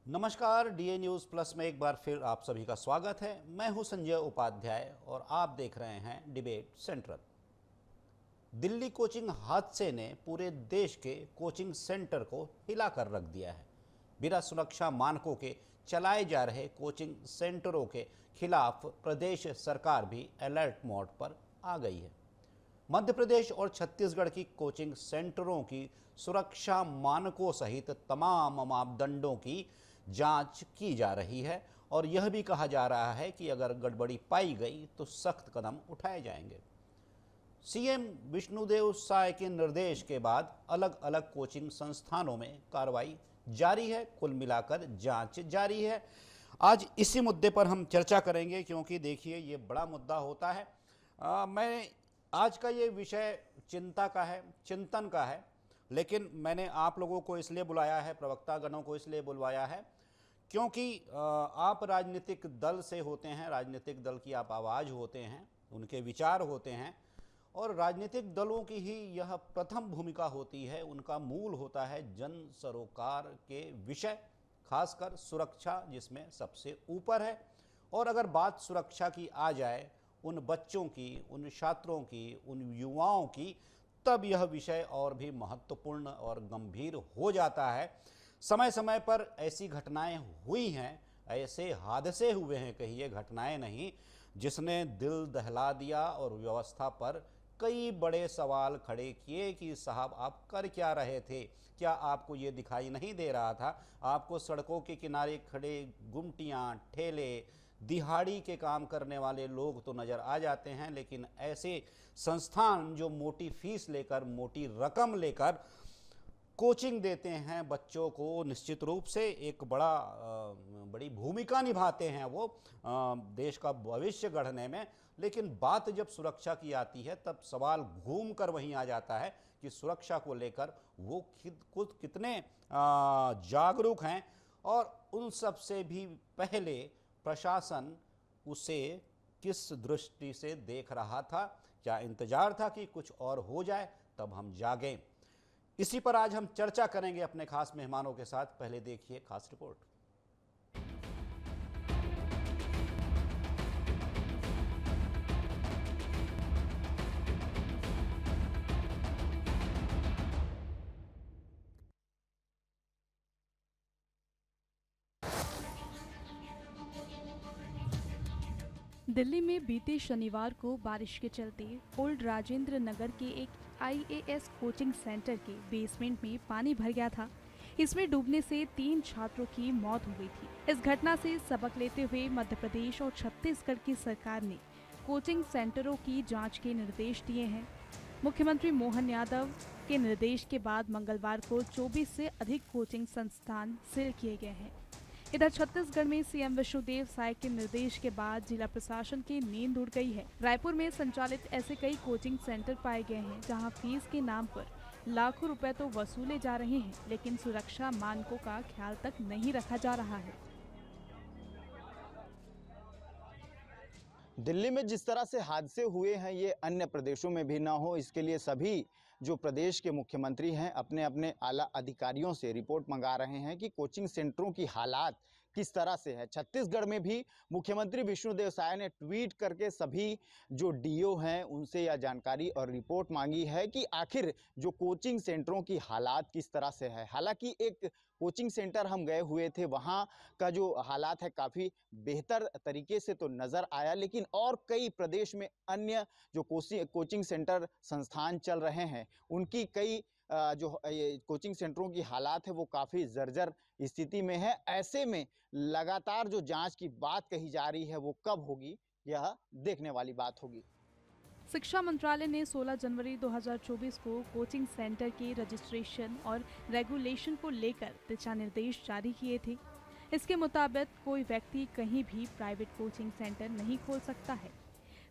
नमस्कार, DA news plus में एक बार फिर आप सभी का स्वागत है। मैं हूं संजय उपाध्याय और आप देख रहे हैं डिबेट सेंट्रल। दिल्ली कोचिंग हादसे ने पूरे देश के कोचिंग सेंटर को हिला कर रख दिया है। बिना सुरक्षा मानकों के चलाए जा रहे कोचिंग सेंटरों के खिलाफ प्रदेश सरकार भी अलर्ट मोड पर आ गई है। मध्य प्रदेश और छत्तीसगढ़ की कोचिंग सेंटरों की सुरक्षा मानकों सहित तमाम मापदंडों की जांच की जा रही है और यह भी कहा जा रहा है कि अगर गड़बड़ी पाई गई तो सख्त कदम उठाए जाएंगे। सीएम विष्णुदेव साय के निर्देश के बाद अलग अलग कोचिंग संस्थानों में कार्रवाई जारी है। कुल मिलाकर जांच जारी है। आज इसी मुद्दे पर हम चर्चा करेंगे क्योंकि देखिए ये बड़ा मुद्दा होता है। मैं आज का ये विषय चिंता का है, चिंतन का है, लेकिन मैंने आप लोगों को इसलिए बुलाया है, प्रवक्ता गणों को इसलिए बुलवाया है क्योंकि आप राजनीतिक दल से होते हैं, राजनीतिक दल की आप आवाज़ होते हैं, उनके विचार होते हैं और राजनीतिक दलों की ही यह प्रथम भूमिका होती है। उनका मूल होता है जन सरोकार के विषय, खासकर सुरक्षा जिसमें सबसे ऊपर है। और अगर बात सुरक्षा की आ जाए, उन बच्चों की, उन छात्रों की, उन युवाओं की, तब यह विषय और भी महत्वपूर्ण और गंभीर हो जाता है। समय समय पर ऐसी घटनाएं हुई हैं, ऐसे हादसे हुए हैं, कहिए घटनाएं नहीं, जिसने दिल दहला दिया और व्यवस्था पर कई बड़े सवाल खड़े किए कि साहब आप कर क्या रहे थे, क्या आपको ये दिखाई नहीं दे रहा था? आपको सड़कों के किनारे खड़े गुमटियाँ, ठेले, दिहाड़ी के काम करने वाले लोग तो नज़र आ जाते हैं, लेकिन ऐसे संस्थान जो मोटी फीस लेकर, मोटी रकम लेकर कोचिंग देते हैं बच्चों को, निश्चित रूप से एक बड़ी भूमिका निभाते हैं वो देश का भविष्य गढ़ने में। लेकिन बात जब सुरक्षा की आती है तब सवाल घूम कर वहीं आ जाता है कि सुरक्षा को लेकर वो खुद कितने जागरूक हैं और उन सब से भी पहले प्रशासन उसे किस दृष्टि से देख रहा था। क्या इंतजार था कि कुछ और हो जाए तब हम जागें? इसी पर आज हम चर्चा करेंगे अपने खास मेहमानों के साथ। पहले देखिए खास रिपोर्ट। दिल्ली में बीते शनिवार को बारिश के चलते ओल्ड राजेंद्र नगर के एक आईएएस कोचिंग सेंटर के बेसमेंट में पानी भर गया था। इसमें डूबने से 3 छात्रों की मौत हो गई थी। इस घटना से सबक लेते हुए मध्य प्रदेश और छत्तीसगढ़ की सरकार ने कोचिंग सेंटरों की जांच के निर्देश दिए हैं। मुख्यमंत्री मोहन यादव के निर्देश के बाद मंगलवार को 24 से अधिक कोचिंग संस्थान सील किए गए हैं। इधर छत्तीसगढ़ में सीएम विष्णुदेव साय के निर्देश के बाद जिला प्रशासन की नींद उड़ गई है। रायपुर में संचालित ऐसे कई कोचिंग सेंटर पाए गए हैं जहां फीस के नाम पर लाखों रुपए तो वसूले जा रहे हैं, लेकिन सुरक्षा मानकों का ख्याल तक नहीं रखा जा रहा है। दिल्ली में जिस तरह से हादसे हुए हैं ये अन्य प्रदेशों में भी ना हो, इसके लिए सभी जो प्रदेश के मुख्यमंत्री हैं अपने अपने आला अधिकारियों से रिपोर्ट मंगा रहे हैं कि कोचिंग सेंटरों की हालात किस तरह से है। छत्तीसगढ़ में भी मुख्यमंत्री विष्णुदेव साय ने ट्वीट करके सभी जो डीओ हैं उनसे यह जानकारी और रिपोर्ट मांगी है कि आखिर जो कोचिंग सेंटरों की हालात किस तरह से है। हालांकि एक कोचिंग सेंटर हम गए हुए थे, वहाँ का जो हालात है काफ़ी बेहतर तरीके से तो नज़र आया, लेकिन और कई प्रदेश में अन्य जो कोचिंग सेंटर संस्थान चल रहे हैं उनकी कई जो कोचिंग सेंटरों की हालात है वो काफ़ी जर्जर स्थिति में है। ऐसे में लगातार जो जांच की बात कही जा रही है वो कब होगी, यह देखने वाली बात होगी। शिक्षा मंत्रालय ने 16 जनवरी 2024 को कोचिंग सेंटर के रजिस्ट्रेशन और रेगुलेशन को लेकर दिशा निर्देश जारी किए थे। इसके मुताबिक कोई व्यक्ति कहीं भी प्राइवेट कोचिंग सेंटर नहीं खोल सकता है।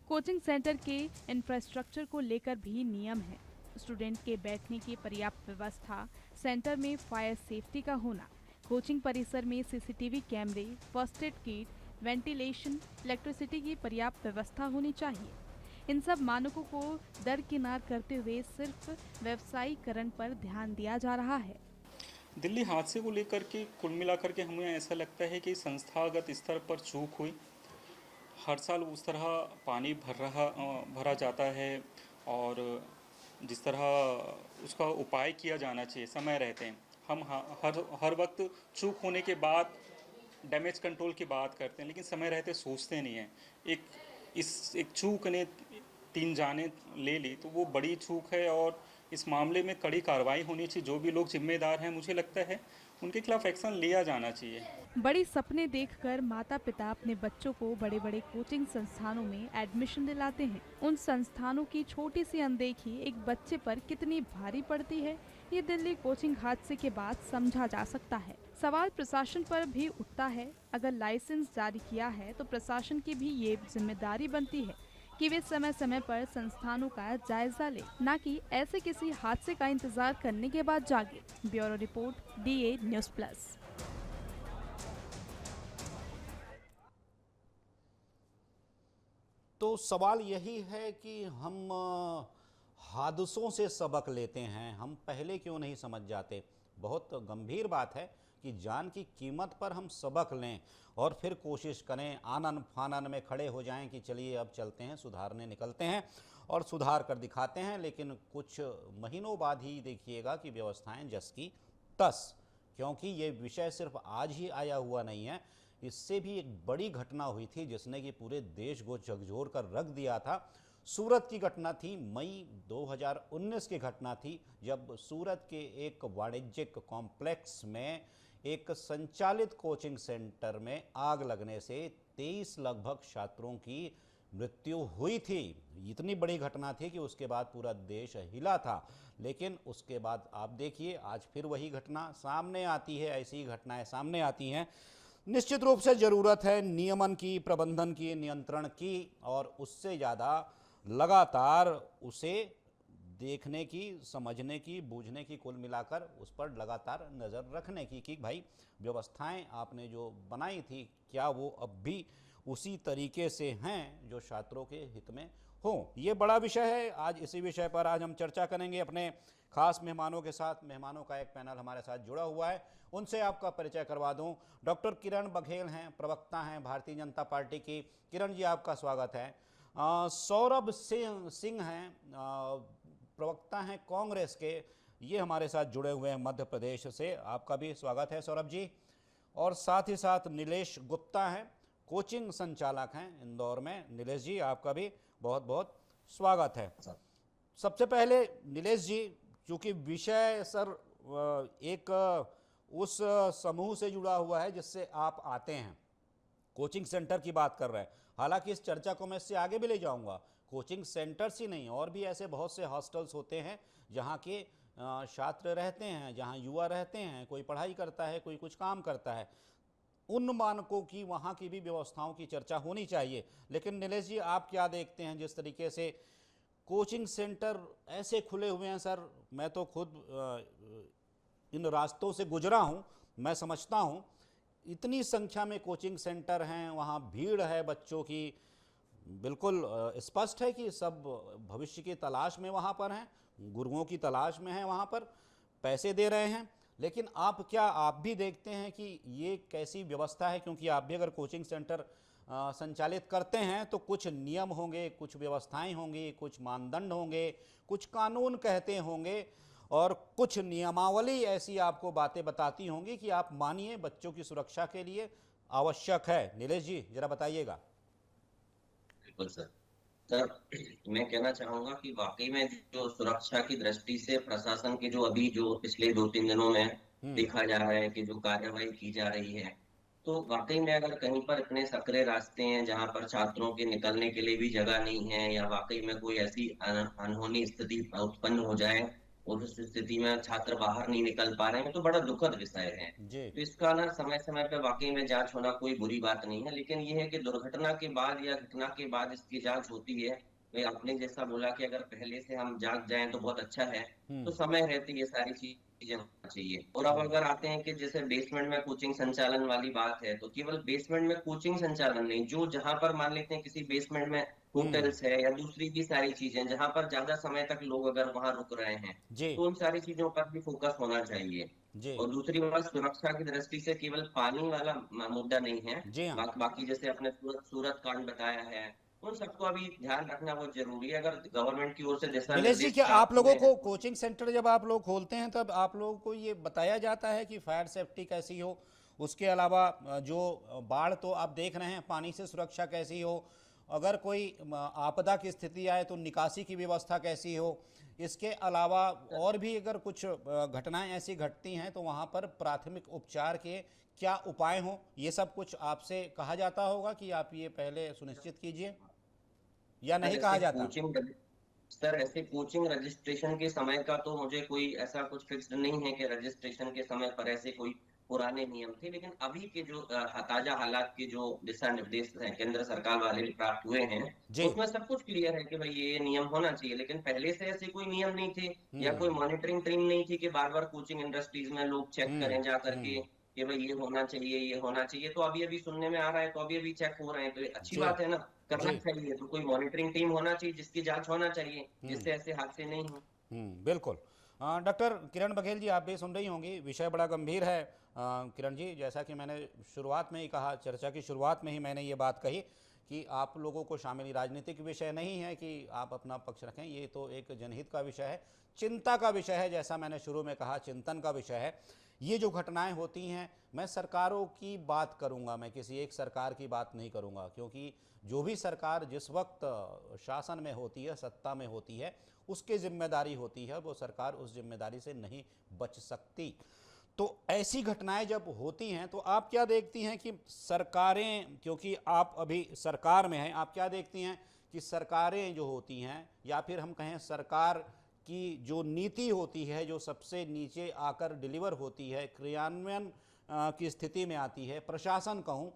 कोचिंग सेंटर के इंफ्रास्ट्रक्चर को लेकर भी नियम है। स्टूडेंट के बैठने की पर्याप्त व्यवस्था, सेंटर में फायर सेफ्टी का होना, कोचिंग परिसर में सीसीटीवी कैमरे, first aid kit, ventilation, electricity की पर्याप्त व्यवस्था होनी चाहिए। इन सब मानकों को दरकिनार करते हुए सिर्फ व्यवसायीकरण पर ध्यान दिया जा रहा है। दिल्ली हादसे को लेकर के कुल मिलाकर के हमें ऐसा लगता है कि संस्थागत स्तर पर चूक हुई। हर साल उस तरह पानी भरा जाता है और जिस तरह उसका उपाय किया जाना चाहिए समय रहते हैं, हम हर वक्त चूक होने के बाद डैमेज कंट्रोल की बात करते हैं, लेकिन समय रहते सोचते नहीं हैं। एक चूक ने 3 जानें ले ली तो वो बड़ी चूक है और इस मामले में कड़ी कार्रवाई होनी चाहिए। जो भी लोग जिम्मेदार हैं, मुझे लगता है उनके खिलाफ एक्शन लिया जाना चाहिए। बड़ी सपने देखकर माता पिता अपने बच्चों को बड़े बड़े कोचिंग संस्थानों में एडमिशन दिलाते हैं। उन संस्थानों की छोटी सी अनदेखी एक बच्चे पर कितनी भारी पड़ती है, ये दिल्ली कोचिंग हादसे के बाद समझा जा सकता है। सवाल प्रशासन पर भी उठता है। अगर लाइसेंस जारी किया है तो प्रशासन की भी ये जिम्मेदारी बनती है कि वे समय समय पर संस्थानों का जायजा ले, न कि ऐसे किसी हादसे का इंतजार करने के बाद जागे। Bureau report, DA news plus. तो सवाल यही है कि हम हादसों से सबक लेते हैं, हम पहले क्यों नहीं समझ जाते। बहुत गंभीर बात है कि जान की कीमत पर हम सबक लें और फिर कोशिश करें, आनन फानन में खड़े हो जाएं कि चलिए अब चलते हैं, सुधारने निकलते हैं और सुधार कर दिखाते हैं। लेकिन कुछ महीनों बाद ही देखिएगा कि व्यवस्थाएं जस की तस, क्योंकि ये विषय सिर्फ आज ही आया हुआ नहीं है। इससे भी एक बड़ी घटना हुई थी जिसने कि पूरे देश को झकझोर कर रख दिया था। सूरत की घटना थी, मई 2019 की घटना थी, जब सूरत के एक वाणिज्यिक कॉम्प्लेक्स में एक संचालित कोचिंग सेंटर में आग लगने से 23 लगभग छात्रों की मृत्यु हुई थी। इतनी बड़ी घटना थी कि उसके बाद पूरा देश हिला था। लेकिन उसके बाद आप देखिए आज फिर वही घटना सामने आती है, ऐसी घटनाएं सामने आती हैं। निश्चित रूप से ज़रूरत है नियमन की, प्रबंधन की, नियंत्रण की और उससे ज़्यादा लगातार उसे देखने की, समझने की, बूझने की, कुल मिलाकर उस पर लगातार नज़र रखने की कि भाई व्यवस्थाएं आपने जो बनाई थी क्या वो अब भी उसी तरीके से हैं जो छात्रों के हित में हो। ये बड़ा विषय है। आज इसी विषय पर आज हम चर्चा करेंगे अपने खास मेहमानों के साथ। मेहमानों का एक पैनल हमारे साथ जुड़ा हुआ है, उनसे आपका परिचय करवा दूं। डॉक्टर किरण बघेल हैं, प्रवक्ता हैं भारतीय जनता पार्टी की। किरण जी, आपका स्वागत है। सौरभ सिंह हैं, प्रवक्ता हैं कांग्रेस के, ये हमारे साथ जुड़े हुए हैं मध्य प्रदेश से। आपका भी स्वागत है सौरभ जी। और साथ ही साथ नीलेश गुप्ता हैं, कोचिंग संचालक हैं इंदौर में। नीलेश जी, आपका भी बहुत बहुत स्वागत है। सबसे पहले नीलेश जी, क्योंकि विषय सर एक उस समूह से जुड़ा हुआ है जिससे आप आते हैं, कोचिंग सेंटर की बात कर रहे हैं। हालांकि इस चर्चा को मैं इससे आगे भी ले जाऊंगा। कोचिंग सेंटर्स ही नहीं, और भी ऐसे बहुत से हॉस्टल्स होते हैं जहां के छात्र रहते हैं, जहां युवा रहते हैं, कोई पढ़ाई करता है, कोई कुछ काम करता है। उन मानकों की, वहाँ की भी व्यवस्थाओं की चर्चा होनी चाहिए। लेकिन नीलेश जी, आप क्या देखते हैं जिस तरीके से कोचिंग सेंटर ऐसे खुले हुए हैं? सर, मैं तो खुद इन रास्तों से गुजरा हूँ, मैं समझता हूँ इतनी संख्या में कोचिंग सेंटर हैं, वहाँ भीड़ है बच्चों की, बिल्कुल स्पष्ट है कि सब भविष्य की तलाश में वहाँ पर हैं, गुरुओं की तलाश में हैं, वहाँ पर पैसे दे रहे हैं। लेकिन आप भी देखते हैं कि ये कैसी व्यवस्था है? क्योंकि आप भी अगर कोचिंग सेंटर संचालित करते हैं तो कुछ नियम होंगे, कुछ व्यवस्थाएं होंगी, कुछ मानदंड होंगे, कुछ कानून कहते होंगे और कुछ नियमावली ऐसी आपको बातें बताती होंगी कि आप मानिए बच्चों की सुरक्षा के लिए आवश्यक है। नीलेश जी, जरा बताइएगा। बिल्कुल सर। मैं कहना चाहूंगा कि वाकई में जो सुरक्षा की दृष्टि से प्रशासन की जो पिछले 2-3 दिनों में देखा जा रहा है कि जो कार्यवाही की जा रही है, तो वाकई में अगर कहीं पर इतने सकरे रास्ते हैं जहां पर छात्रों के निकलने के लिए भी जगह नहीं है, या वाकई में कोई ऐसी अनहोनी स्थिति उत्पन्न हो जाए और उस स्थिति में छात्र बाहर नहीं निकल पा रहे हैं, तो बड़ा दुखद विषय है। तो इसका ना समय समय पे वाकई में जांच होना कोई बुरी बात नहीं है, लेकिन ये है कि दुर्घटना के बाद या घटना के बाद इसकी जांच होती है। तो आपने जैसा बोला कि अगर पहले से हम जाग जाएं तो बहुत अच्छा है, तो समय रहते ये सारी चीजें होना चाहिए। और अब अगर आते हैं कि जैसे बेसमेंट में कोचिंग संचालन वाली बात है, तो केवल बेसमेंट में कोचिंग संचालन नहीं, जो जहां पर मान लेते हैं किसी बेसमेंट में होटल्स है या दूसरी भी सारी चीजें जहां पर ज्यादा समय तक लोग अगर वहां रुक रहे हैं, तो उन सारी चीजों पर भी फोकस होना चाहिए। जी और दूसरी बात, सुरक्षा की दृष्टि से केवल पानी वाला मुद्दा नहीं है। जी हाँ। बाकी जैसे आपने सूरत कांड बताया है, उन सबको अभी ध्यान रखना बहुत जरूरी है। अगर गवर्नमेंट की ओर से दिशा नीलेश जी, निर्देश क्या आप प्राप्त लोगों हुए को हैं तो कोचिंग सेंटर जब आप लोग खोलते हैं तब आप लोगों को ये बताया जाता है कि फायर सेफ्टी कैसी हो, उसके अलावा जो बाढ़ तो आप देख रहे हैं, पानी से सुरक्षा कैसी हो, अगर कोई आपदा की स्थिति आए तो निकासी की व्यवस्था कैसी हो, इसके अलावा और भी अगर कुछ घटनाएं ऐसी घटती हैं तो वहाँ पर प्राथमिक उपचार के क्या उपाय हों, ये सब कुछ आपसे कहा जाता होगा कि आप ये पहले सुनिश्चित कीजिए, या सर नहीं कहा ऐसे जाता? कोचिंग सर ऐसे कोचिंग रजिस्ट्रेशन के समय का तो मुझे कोई ऐसा कुछ फिक्स्ड नहीं है कि रजिस्ट्रेशन के समय पर ऐसे कोई पुराने नियम थे, लेकिन अभी के जो ताजा हालात के जो दिशा निर्देश हैं केंद्र सरकार वाले प्राप्त हुए हैं, जी। उसमें सब कुछ क्लियर है कि भाई ये नियम होना चाहिए। लेकिन पहले से ऐसे कोई नियम नहीं थे या कोई हम्म मॉनिटरिंग टीम नहीं थी कि बार बार कोचिंग इंडस्ट्रीज में लोग चेक हम्म करें जा करके हम्म कि भाई ये होना चाहिए, ये होना चाहिए। तो अभी अभी सुनने में आ रहा है, तो अभी अभी चेक हो रहे हैं, तो ये अच्छी जी बात है ना, करना जी चाहिए। तो कोई मॉनिटरिंग टीम होना चाहिए जिसकी जांच होना चाहिए, हम्म जिससे ऐसे हादसे नहीं हो। बिल्कुल। डॉक्टर किरण बघेल जी, आप भी सुन रही होंगी, विषय बड़ा गंभीर है। किरण जी, जैसा कि मैंने शुरुआत में ही कहा, चर्चा की शुरुआत में ही मैंने ये बात कही कि आप लोगों को शामिल, राजनीतिक विषय नहीं है कि आप अपना पक्ष रखें, ये तो एक जनहित का विषय है, चिंता का विषय है, जैसा मैंने शुरू में कहा, चिंतन का विषय है। ये जो घटनाएं होती हैं, मैं सरकारों की बात करूंगा, मैं किसी एक सरकार की बात नहीं करूंगा, क्योंकि जो भी सरकार जिस वक्त शासन में होती है, सत्ता में होती है, उसकी जिम्मेदारी होती है, वो सरकार उस जिम्मेदारी से नहीं बच सकती। तो ऐसी घटनाएं जब होती हैं तो आप क्या देखती हैं कि सरकारें, क्योंकि आप अभी सरकार में हैं, आप क्या देखती हैं कि सरकारें जो होती हैं, या फिर हम कहें सरकार की जो नीति होती है, जो सबसे नीचे आकर डिलीवर होती है, क्रियान्वयन की स्थिति में आती है, प्रशासन कहूँ,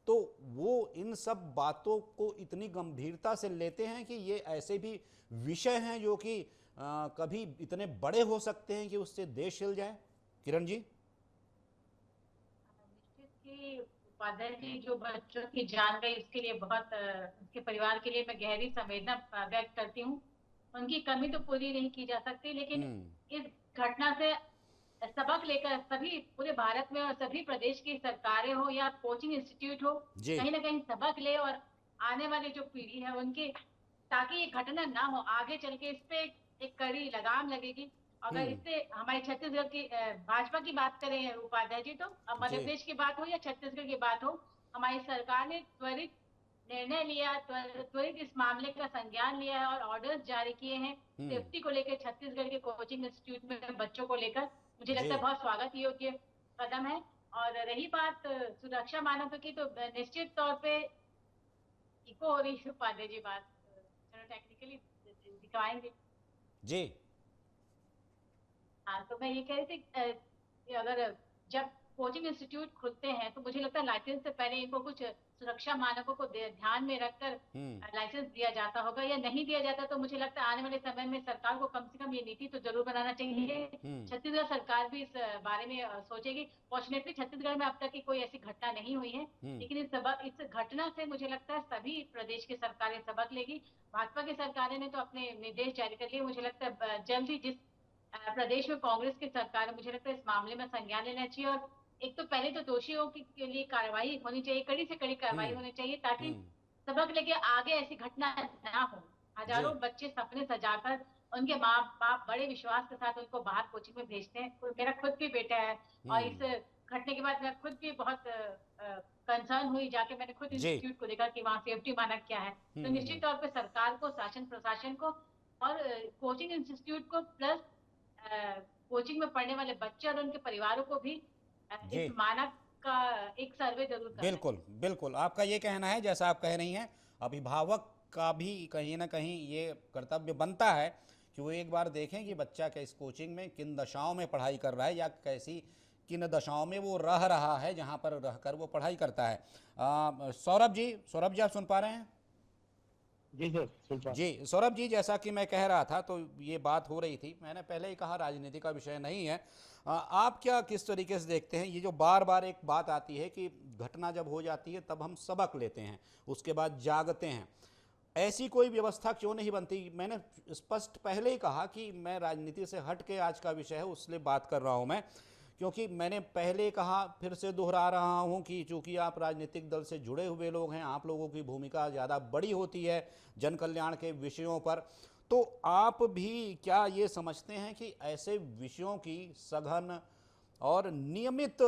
तो वो इन सब बातों को इतनी गंभीरता से लेते हैं कि ये ऐसे भी विषय हैं जो कि कभी इतने बड़े हो सकते हैं कि उससे देश हिल जाए? किरण जी। निश्चित कि उपाध्याय जी, जो बच्चों की जान गई उसके लिए बहुत उसके परिवार के लिए मैं गहरी संवेदना व्यक्त करती हूँ। उनकी कमी तो पूरी नहीं की जा सकती, लेकिन हम्म इस घटना से सबक लेकर सभी पूरे भारत में और सभी प्रदेश की सरकारें हो या कोचिंग इंस्टीट्यूट हो, जी कहीं ना कहीं सबक ले और आने वाली जो पीढ़ी है उनकी, ताकि ये घटना ना हो, आगे चल के इस पे एक कड़ी लगाम लगेगी। अगर हम्म इससे हमारे छत्तीसगढ़ की भाजपा की बात करें उपाध्याय जी, तो अब मध्य जी प्रदेश की बात हो या छत्तीसगढ़ की बात हो, हमारी सरकार ने त्वरित निर्णय लिया, त्वरित इस मामले का संज्ञान लिया है और ऑर्डर्स जारी किए हैं हम्म सेफ्टी को लेकर। छत्तीसगढ़ के कोचिंग इंस्टीट्यूट में बच्चों को लेकर मुझे जी लगता है बहुत स्वागत योग्य कदम है। और रही बात सुरक्षा मानकों की, तो निश्चित तौर पे इको हो रही है उपाध्याय जी बात, चलो टेक्निकली दिखाएंगे। जी हाँ, तो मैं ये कह रही थी कि अगर जब कोचिंग इंस्टीट्यूट खुलते हैं तो मुझे लगता है लाइसेंस से पहले इनको कुछ सुरक्षा मानकों को ध्यान में रखकर लाइसेंस दिया जाता होगा, या नहीं दिया जाता तो मुझे लगता है आने वाले समय में सरकार को कम से कम ये नीति तो जरूर बनाना चाहिए। छत्तीसगढ़ सरकार भी इस बारे में सोचेगी। फॉर्चुनेटली छत्तीसगढ़ में अब तक की कोई ऐसी घटना नहीं हुई है, लेकिन इस घटना से मुझे लगता है सभी प्रदेश की सरकारें सबक लेगी। भाजपा की सरकारें ने तो अपने निर्देश जारी कर लिए, मुझे लगता है जल्द ही जिस प्रदेश में कांग्रेस की सरकार है, मुझे लगता है इस मामले में संज्ञान लेना चाहिए। और एक तो पहले तो दोषियों के लिए कार्रवाई होनी चाहिए, कड़ी से कड़ी कार्रवाई होनी चाहिए, ताकि सबक लेके आगे ऐसी घटना ना हो। हजारों बच्चे सपने सजाकर उनके माँ बाप बड़े विश्वास के साथ उनको बाहर कोचिंग में भेजते हैं। मेरा खुद भी बेटा है और इस घटने के बाद मैं खुद भी बहुत कंसर्न हुई, जाके मैंने खुद इंस्टीट्यूट को देखा कि वहाँ सेफ्टी मानक क्या है। तो निश्चित तौर पर सरकार को, शासन प्रशासन को और कोचिंग इंस्टीट्यूट को, प्लस कोचिंग में पढ़ने वाले बच्चे और उनके परिवारों को भी इस मानक का एक सर्वे जरूर करना। बिल्कुल बिल्कुल, आपका ये कहना है, जैसा आप कह रही हैं, अभिभावक का भी कहीं ना कहीं ये कर्तव्य बनता है कि वो एक बार देखें कि बच्चा किस कोचिंग में किन दशाओं में पढ़ाई कर रहा है, या कैसी किन दशाओं में वो रह रहा है जहाँ पर रहकर वो पढ़ाई करता है। सौरभ जी आप सुन पा रहे हैं? जी सर जी सौरभ जी, जैसा कि मैं कह रहा था, तो ये बात हो रही थी, मैंने पहले ही कहा राजनीति का विषय नहीं है। आप क्या किस तरीके से देखते हैं ये जो बार बार एक बात आती है कि घटना जब हो जाती है तब हम सबक लेते हैं, उसके बाद जागते हैं, ऐसी कोई व्यवस्था क्यों नहीं बनती? मैंने स्पष्ट पहले ही कहा कि मैं राजनीति से हट के आज का विषय है उसलिए बात कर रहा हूँ मैं, क्योंकि मैंने पहले कहा, फिर से दोहरा रहा हूं कि चूंकि आप राजनीतिक दल से जुड़े हुए लोग हैं, आप लोगों की भूमिका ज़्यादा बड़ी होती है जन कल्याण के विषयों पर, तो आप भी क्या ये समझते हैं कि ऐसे विषयों की सघन और नियमित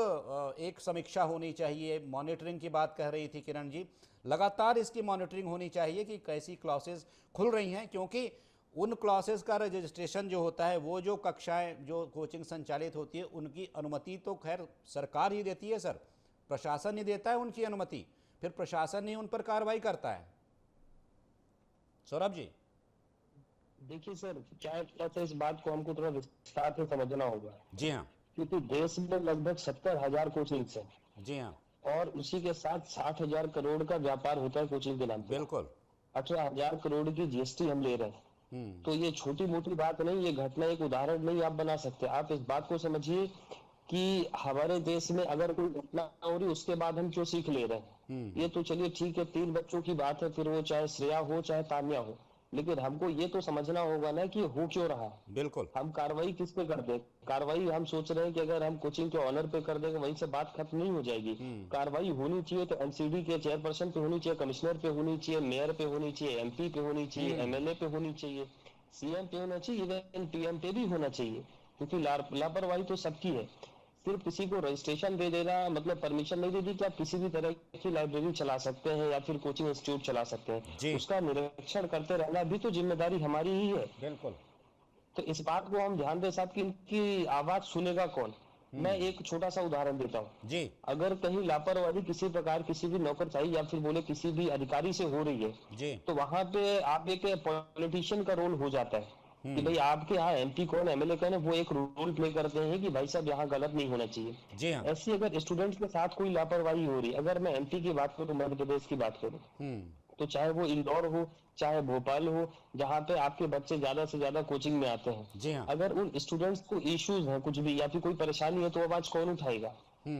एक समीक्षा होनी चाहिए? मॉनिटरिंग की बात कह रही थी किरण जी, लगातार इसकी मॉनिटरिंग होनी चाहिए कि कैसी क्लासेस खुल रही हैं, क्योंकि उन क्लासेस का रजिस्ट्रेशन जो होता है, वो जो कक्षाएं जो कोचिंग संचालित होती है, उनकी अनुमति तो खैर सरकार ही देती है सर, प्रशासन ही देता है उनकी अनुमति, फिर प्रशासन ही उन पर कार्रवाई करता है। सौरभ जी। देखिए सर, क्या थोड़ा सा इस बात को हमको थोड़ा विस्तार से समझना होगा। जी हाँ। क्योंकि देश में लगभग 70,000 कोचिंग्स हैं। जी हाँ। और उसी के साथ 60,000 करोड़ का व्यापार होता है कोचिंग के नाम पे। बिल्कुल। 18,000 करोड़ की जीएसटी हम ले रहे हैं। तो ये छोटी मोटी बात नहीं, ये घटना एक उदाहरण नहीं आप बना सकते। आप इस बात को समझिए कि हमारे देश में अगर कोई घटना हो रही, उसके बाद हम क्यों सीख ले रहे हैं। ये तो चलिए ठीक है, 3 बच्चों की बात है, फिर वो चाहे श्रेया हो चाहे तान्या हो, लेकिन हमको ये तो समझना होगा ना कि हो क्यों रहा है। बिल्कुल। हम कार्रवाई किस पे कर दें? कार्रवाई हम सोच रहे हैं कि अगर हम कोचिंग के ऑनर पे कर देंगे वहीं से बात खत्म नहीं हो जाएगी। कार्रवाई होनी चाहिए तो एमसीडी के चेयरपर्सन पे होनी चाहिए, कमिश्नर पे होनी चाहिए, मेयर पे होनी चाहिए, एमपी पे होनी चाहिए, एमएलए पे होनी चाहिए, सीएम पे होना चाहिए, इवन पीएम पे भी होना चाहिए। क्योंकि लापरवाही तो सबकी है। सिर्फ किसी को रजिस्ट्रेशन दे देना मतलब परमिशन नहीं दे दी कि आप किसी भी तरह की लाइब्रेरी चला सकते हैं या फिर कोचिंग इंस्टीट्यूट चला सकते हैं, उसका निरीक्षण करते रहना भी तो जिम्मेदारी हमारी ही है। बिल्कुल। तो इस बात को हम ध्यान दे साहब कि इनकी आवाज सुनेगा कौन। मैं एक छोटा सा उदाहरण देता हूँ जी। अगर कहीं लापरवाही किसी प्रकार किसी भी नौकरशाही या फिर बोले किसी भी अधिकारी से हो रही है जी, तो वहां पे आप एक पॉलिटिशियन का रोल हो जाता है कि भाई आपके यहाँ एमपी कौन एमएलए कौन है, वो एक रोल प्ले करते हैं कि भाई साहब यहाँ गलत नहीं होना चाहिए। जी हाँ। ऐसी अगर स्टूडेंट्स के साथ कोई लापरवाही हो रही, अगर मैं एमपी की बात करूँ, मध्य प्रदेश की बात करूँ, तो चाहे वो इंदौर हो चाहे भोपाल हो, जहाँ पे आपके बच्चे ज्यादा से ज्यादा कोचिंग में आते हैं, जी हाँ। अगर उन स्टूडेंट्स को इश्यूज हैं कुछ भी या फिर कोई परेशानी है तो आवाज कौन उठाएगा?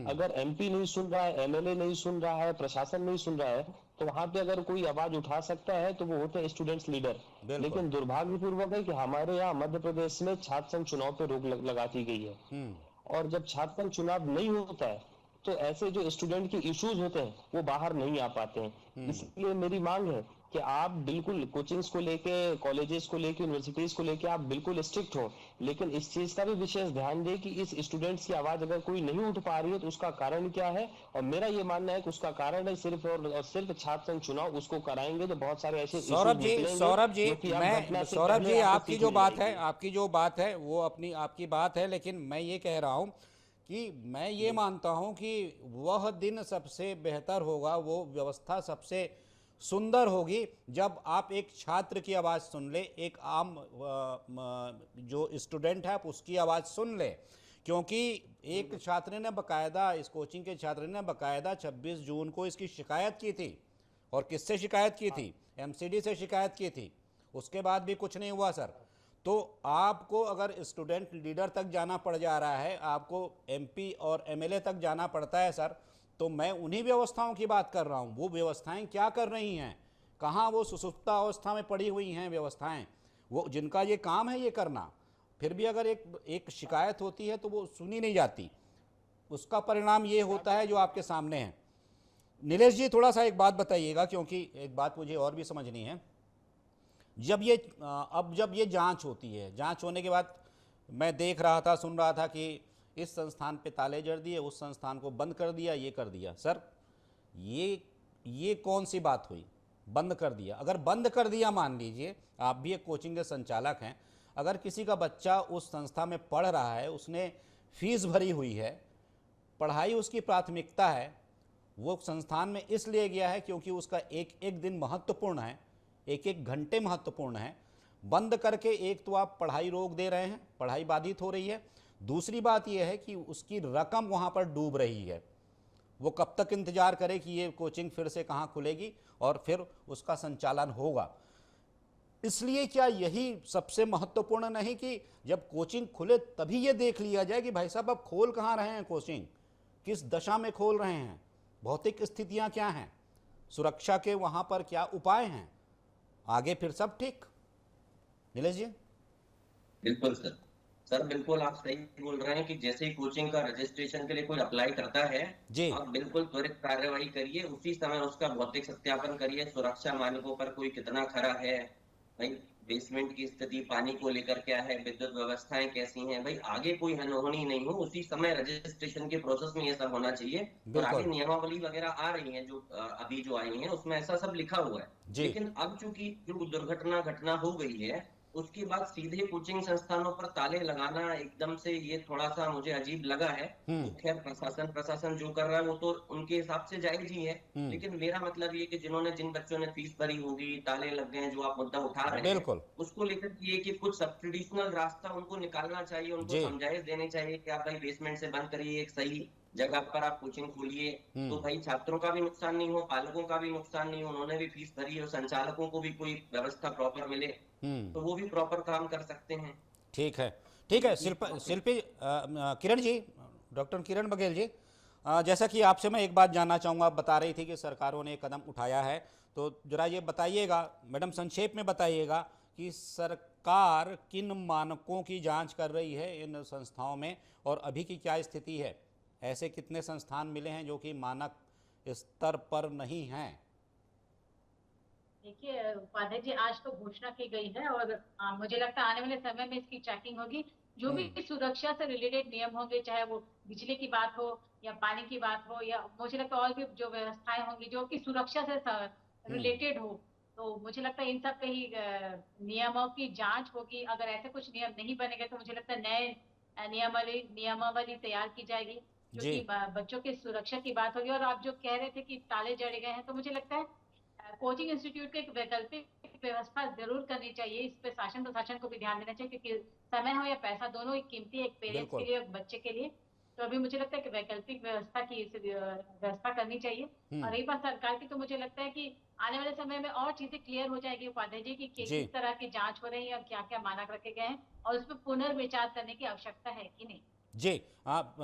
अगर एमपी नहीं सुन रहा है, एमएलए नहीं सुन रहा है, प्रशासन नहीं सुन रहा है, तो वहां पे अगर कोई आवाज उठा सकता है तो वो होते हैं स्टूडेंट्स लीडर। लेकिन दुर्भाग्यपूर्वक है कि हमारे यहाँ मध्य प्रदेश में छात्र संघ चुनाव पे रोक लगा दी गई है। और जब छात्र संघ चुनाव नहीं होता है तो ऐसे जो स्टूडेंट के इश्यूज होते हैं वो बाहर नहीं आ पाते हैं। इसलिए मेरी मांग है कि आप बिल्कुल कोचिंग्स को लेके, कॉलेजेस को लेके, यूनिवर्सिटीज को लेके आप बिल्कुल स्ट्रिक्ट हो, लेकिन इस चीज का भी विशेष ध्यान दें कि इस स्टूडेंट्स की आवाज अगर कोई नहीं उठ पा रही है तो उसका कारण क्या है। और मेरा ये मानना है कि उसका कारण है सिर्फ और सिर्फ छात्र संघ चुनाव। उसको कराएंगे तो बहुत सारे ऐसे सौरभ जी आपकी जो बात है वो अपनी आपकी बात है, लेकिन मैं ये कह रहा हूँ कि मैं ये मानता हूं कि वह दिन सबसे बेहतर होगा, वो व्यवस्था सबसे सुंदर होगी जब आप एक छात्र की आवाज़ सुन ले, एक आम जो स्टूडेंट है आप उसकी आवाज़ सुन ले। क्योंकि एक छात्र ने बकायदा, इस कोचिंग के छात्र ने बकायदा 26 जून को इसकी शिकायत की थी। और किससे शिकायत की थी? एमसीडी से शिकायत की थी। उसके बाद भी कुछ नहीं हुआ सर। तो आपको अगर स्टूडेंट लीडर तक जाना पड़ जा रहा है, आपको एमपी और एमएलए तक जाना पड़ता है सर, तो मैं उन्हीं व्यवस्थाओं की बात कर रहा हूँ। वो व्यवस्थाएं क्या कर रही हैं? कहाँ वो सुसुप्ता अवस्था में पड़ी हुई हैं व्यवस्थाएं, वो जिनका ये काम है ये करना। फिर भी अगर एक शिकायत होती है तो वो सुनी नहीं जाती, उसका परिणाम ये होता है जो आपके सामने है। नीलेश जी थोड़ा सा एक बात बताइएगा, क्योंकि एक बात मुझे और भी समझनी है। जब ये जांच होती है, जांच होने के बाद मैं देख रहा था, सुन रहा था कि इस संस्थान पे ताले जड़ दिए, उस संस्थान को बंद कर दिया, ये कर दिया। सर ये कौन सी बात हुई? बंद कर दिया। अगर बंद कर दिया, मान लीजिए आप भी एक कोचिंग के संचालक हैं, अगर किसी का बच्चा उस संस्था में पढ़ रहा है, उसने फीस भरी हुई है, पढ़ाई उसकी प्राथमिकता है, वो संस्थान में इसलिए गया है क्योंकि उसका एक एक दिन महत्वपूर्ण है, एक एक घंटे महत्वपूर्ण है। बंद करके एक तो आप पढ़ाई रोक दे रहे हैं, पढ़ाई बाधित हो रही है। दूसरी बात यह है कि उसकी रकम वहाँ पर डूब रही है। वो कब तक इंतजार करे कि ये कोचिंग फिर से कहाँ खुलेगी और फिर उसका संचालन होगा। इसलिए क्या यही सबसे महत्वपूर्ण नहीं कि जब कोचिंग खुले तभी ये देख लिया जाए कि भाई साहब अब खोल कहाँ रहे हैं, कोचिंग किस दशा में खोल रहे हैं, भौतिक स्थितियाँ क्या हैं, सुरक्षा के वहाँ पर क्या उपाय हैं, आगे फिर सब ठीक। नीलेश जी। बिल्कुल सर, सर बिल्कुल आप सही बोल रहे हैं कि जैसे ही कोचिंग का रजिस्ट्रेशन के लिए कोई अप्लाई करता है, जी आप बिल्कुल त्वरित कार्यवाही करिए, उसी समय उसका भौतिक सत्यापन करिए, सुरक्षा मानकों पर कोई कितना खरा है, भाई बेसमेंट की स्थिति, पानी को लेकर क्या है, विद्युत व्यवस्थाएं कैसी हैं, भाई आगे कोई अनहोनी नहीं हो, उसी समय रजिस्ट्रेशन के प्रोसेस में ये सब होना चाहिए। और आगे बिल्कुल नियमावली वगैरह आ रही हैं जो अभी जो आई हैं उसमें ऐसा सब लिखा हुआ है। जी लेकिन अब चूंकि जो दुर्घटना घटना हो गई है, उसके बाद सीधे कोचिंग संस्थानों पर ताले लगाना एकदम से ये थोड़ा सा मुझे अजीब लगा है। तो खैर प्रशासन जो कर रहा है वो तो उनके हिसाब से जायज ही है, लेकिन मेरा मतलब ये कि जिन बच्चों ने फीस भरी होगी, ताले लग गए हैं, जो आप मुद्दा उठा रहे हैं, बिल्कुल उसको लेकर ये कि कुछ सब ट्रेडिशनल रास्ता उनको निकालना चाहिए, उनको जी समझाइश देनी चाहिए कि आप भाई बेसमेंट से बंद करिए, एक सही जगह पर आप कोचिंग खोलिए, तो भाई छात्रों का भी नुकसान नहीं हो, पालकों का भी नुकसान नहीं हो, उन्होंने भी फीस भरी और संचालकों को भी कोई व्यवस्था प्रॉपर मिले, तो वो भी प्रॉपर काम कर सकते हैं। ठीक है शिल्पी किरण जी, डॉक्टर किरण बघेल जी, जैसा कि आपसे मैं एक बात जानना चाहूँगा, आप बता रही थी कि सरकारों ने कदम उठाया है, तो जरा ये बताइएगा मैडम, संक्षेप में बताइएगा कि सरकार किन मानकों की जांच कर रही है इन संस्थाओं में और अभी की क्या स्थिति है? ऐसे कितने संस्थान मिले हैं जो कि मानक स्तर पर नहीं हैं? देखिए उपाध्याय जी, आज तो घोषणा की गई है और मुझे लगता है आने वाले समय में इसकी चेकिंग होगी। जो भी सुरक्षा से रिलेटेड नियम होंगे, चाहे वो बिजली की बात हो या पानी की बात हो, या मुझे लगता है और भी जो व्यवस्थाएं होंगी जो कि सुरक्षा से रिलेटेड हो, तो मुझे लगता है इन सब के ही नियमों की जांच होगी। अगर ऐसे कुछ नियम नहीं बनेंगे तो मुझे लगता है नए नियमावली तैयार की जाएगी, जो जी कि बच्चों की सुरक्षा की बात होगी। और आप जो कह रहे थे कि ताले जड़ गए हैं, तो मुझे लगता है कोचिंग इंस्टीट्यूट को एक वैकल्पिक व्यवस्था जरूर करनी चाहिए। इस पे शासन प्रशासन को भी ध्यान देना चाहिए, क्योंकि समय हो या पैसा दोनों ही कीमती है, एक पेरेंट्स के बिल्कुल लिए और बच्चे के लिए। तो अभी मुझे लगता है कि वैकल्पिक व्यवस्था की व्यवस्था करनी चाहिए। और रही बात सरकार की, तो मुझे लगता है कि आने वाले समय में और चीजें क्लियर हो जाएगी उपाध्याय जी की जी किस तरह की जांच हो रही है और क्या क्या मानक रखे गए हैं, और उस पर पुनर्विचार करने की आवश्यकता है कि नहीं। जी आप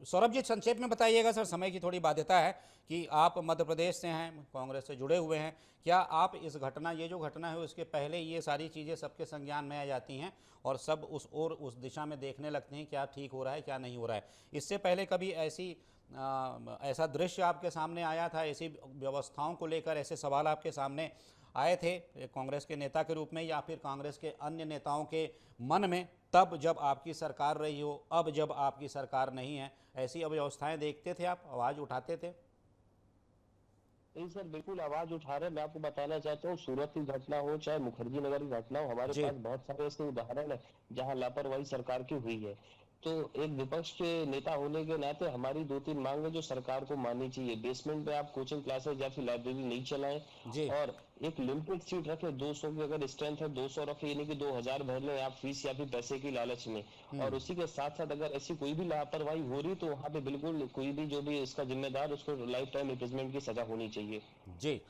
सौरभ जी संक्षेप में बताइएगा, सर समय की थोड़ी बाध्यता है कि आप मध्य प्रदेश से हैं, कांग्रेस से जुड़े हुए हैं, क्या आप इस घटना, ये जो घटना है उसके पहले ये सारी चीज़ें सबके संज्ञान में आ जाती हैं और सब उस दिशा में देखने लगते हैं क्या ठीक हो रहा है क्या नहीं हो रहा है? इससे पहले कभी ऐसा दृश्य आपके सामने आया था, ऐसी व्यवस्थाओं को लेकर ऐसे सवाल आपके सामने आए थे कांग्रेस के नेता के रूप में या फिर कांग्रेस के अन्य नेताओं के मन में, तब जब आपकी सरकार रही हो, अब जब आपकी सरकार नहीं है, ऐसी अव्यवस्थाएं देखते थे आप, आवाज उठाते थे? नहीं सर, बिल्कुल आवाज उठा रहे हैं। मैं आपको बताना चाहता हूँ, सूरत की घटना हो चाहे मुखर्जी नगर की घटना हो, हमारे जी पास बहुत सारे ऐसे उदाहरण है जहाँ लापरवाही सरकार की हुई है। तो एक विपक्ष के नेता होने के नाते हमारी 2-3 मांग है जो सरकार को माननी चाहिए। बेसमेंट में आप कोचिंग क्लासेस या फिर लाइब्रेरी नहीं चलाएं, जी और एक लिमिटेड सीट रखे, 200 की अगर स्ट्रेंथ है 200 रखे, यानी कि 2000 भर लें आप फीस या फिर पैसे की लालच में। और उसी के साथ साथ अगर ऐसी कोई भी लापरवाही हो रही तो वहाँ पे बिल्कुल कोई भी जो भी इसका जिम्मेदार, उसको लाइफ टाइम इम्प्रिजमेंट की सजा होनी चाहिए। जी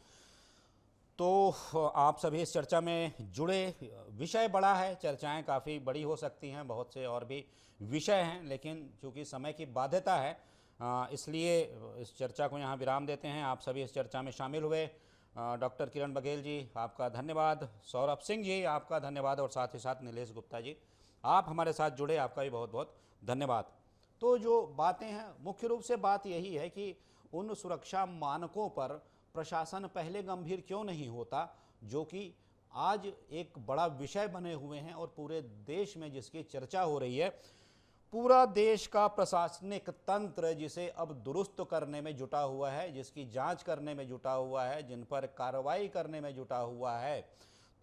तो आप सभी इस चर्चा में जुड़े, विषय बड़ा है, चर्चाएं काफ़ी बड़ी हो सकती हैं, बहुत से और भी विषय हैं, लेकिन चूंकि समय की बाध्यता है इसलिए इस चर्चा को यहाँ विराम देते हैं। आप सभी इस चर्चा में शामिल हुए, डॉक्टर किरण बघेल जी आपका धन्यवाद, सौरभ सिंह जी आपका धन्यवाद, और साथ ही साथ नीलेश गुप्ता जी आप हमारे साथ जुड़े, आपका भी बहुत बहुत धन्यवाद। तो जो बातें हैं, मुख्य रूप से बात यही है कि उन सुरक्षा मानकों पर प्रशासन पहले गंभीर क्यों नहीं होता, जो कि आज एक बड़ा विषय बने हुए हैं और पूरे देश में जिसकी चर्चा हो रही है। पूरा देश का प्रशासनिक तंत्र जिसे अब दुरुस्त करने में जुटा हुआ है, जिसकी जांच करने में जुटा हुआ है, जिन पर कार्रवाई करने में जुटा हुआ है,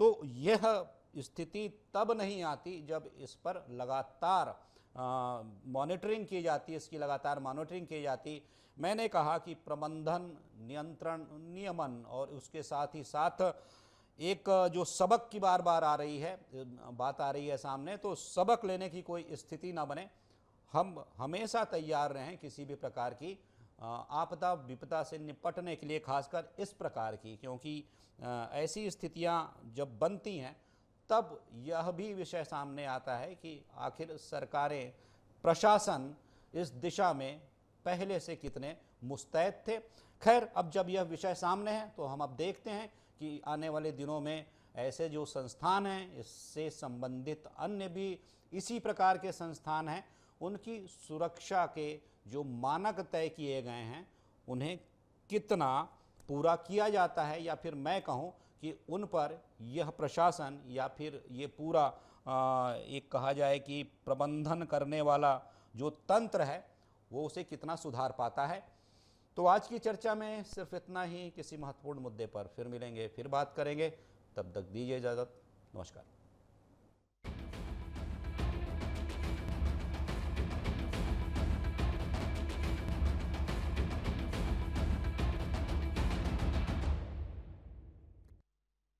तो यह स्थिति तब नहीं आती जब इस पर लगातार मॉनिटरिंग की जाती, इसकी लगातार मॉनिटरिंग की जाती। मैंने कहा कि प्रबंधन, नियंत्रण, नियमन और उसके साथ ही साथ एक जो सबक की बार बार आ रही है, बात आ रही है सामने, तो सबक लेने की कोई स्थिति ना बने। हम हमेशा तैयार रहें किसी भी प्रकार की आपदा विपदा से निपटने के लिए, खासकर इस प्रकार की, क्योंकि ऐसी स्थितियां जब बनती हैं तब यह भी विषय सामने आता है कि आखिर सरकारें, प्रशासन इस दिशा में पहले से कितने मुस्तैद थे। खैर, अब जब यह विषय सामने है तो हम अब देखते हैं कि आने वाले दिनों में ऐसे जो संस्थान हैं, इससे संबंधित अन्य भी इसी प्रकार के संस्थान हैं, उनकी सुरक्षा के जो मानक तय किए गए हैं उन्हें कितना पूरा किया जाता है, या फिर मैं कहूं कि उन पर यह प्रशासन या फिर ये पूरा एक कहा जाए कि प्रबंधन करने वाला जो तंत्र है वो उसे कितना सुधार पाता है। तो आज की चर्चा में सिर्फ इतना ही। किसी महत्वपूर्ण मुद्दे पर फिर मिलेंगे, फिर बात करेंगे। तब तक दीजिए इजाज़त। नमस्कार।